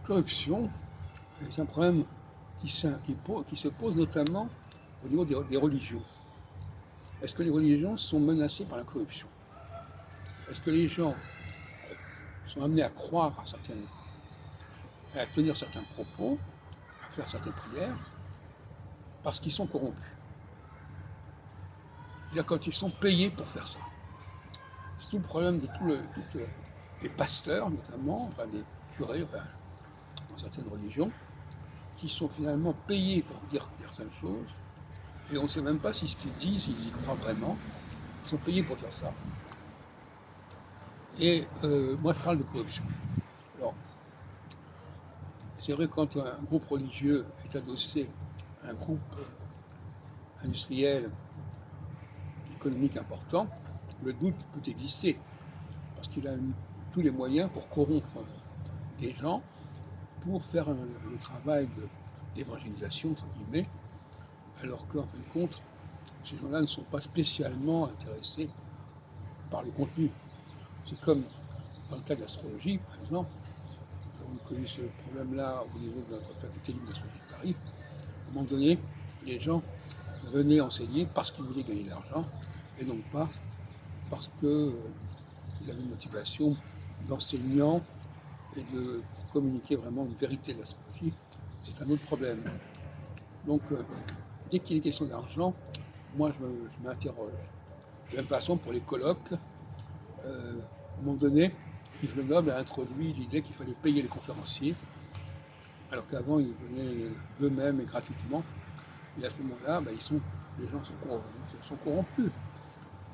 corruption, c'est un problème qui se pose notamment au niveau des religions. Est-ce que les religions sont menacées par la corruption? Est-ce que les gens sont amenés à croire à tenir certains propos, à faire certaines prières, parce qu'ils sont corrompus? C'est-à-dire quand ils sont payés pour faire ça. C'est tout le problème de des pasteurs, notamment, enfin des curés, enfin, dans certaines religions, qui sont finalement payés pour dire certaines choses, et on ne sait même pas si ce qu'ils disent, ils y croient vraiment. Ils sont payés pour faire ça. Et moi, je parle de corruption. Alors, c'est vrai que quand un groupe religieux est adossé à un groupe industriel, économique important, le doute peut exister, parce qu'il a tous les moyens pour corrompre des gens, pour faire le travail d'évangélisation, entre guillemets, alors qu'en fin de compte, ces gens-là ne sont pas spécialement intéressés par le contenu. C'est comme dans le cas de l'astrologie, par exemple. Nous avons connu ce problème-là au niveau de notre faculté libre d'astrologie de Paris. À un moment donné, les gens venaient enseigner parce qu'ils voulaient gagner de l'argent, et non pas parce qu'ils avaient une motivation d'enseignant et de communiquer vraiment une vérité de l'astrologie. C'est un autre problème. Donc, dès qu'il est question d'argent, moi je m'interroge. De la même façon, pour les colloques, à un moment donné, Yves Lenoble a introduit l'idée qu'il fallait payer les conférenciers, alors qu'avant ils venaient eux-mêmes et gratuitement. Et à ce moment-là, les gens sont corrompus.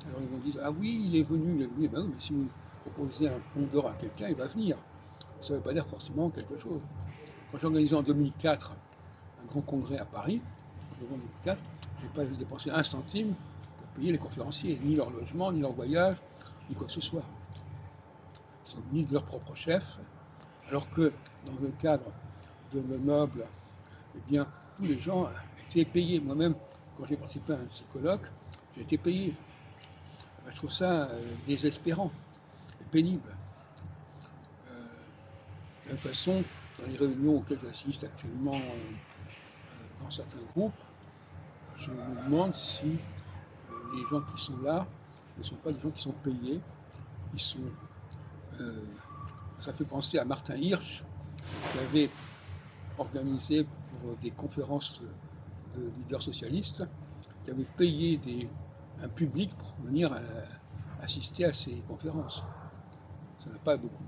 Alors ils vont dire, ah oui, il est venu. Eh ben oui, mais si vous proposez un pont d'or à quelqu'un, il va venir. Ça ne veut pas dire forcément quelque chose. Quand j'ai organisé en 2004 un grand congrès à Paris, en novembre 2004, je n'ai pas dépensé un centime pour payer les conférenciers, ni leur logement, ni leur voyage, ni quoi que ce soit. Ils sont venus de leur propre chef, alors que dans le cadre de Lenoble, eh bien, tous les gens étaient payés. Moi-même, quand j'ai participé à un de ces colloques, j'ai été payé. Je trouve ça désespérant et pénible. De la même façon, dans les réunions auxquelles j'assiste actuellement dans certains groupes, je me demande si les gens qui sont là ne sont pas des gens qui sont payés, qui sont... euh, ça fait penser à Martin Hirsch, qui avait organisé pour des conférences de leaders socialistes, qui avait payé un public pour venir assister à ces conférences. Ça n'a pas beaucoup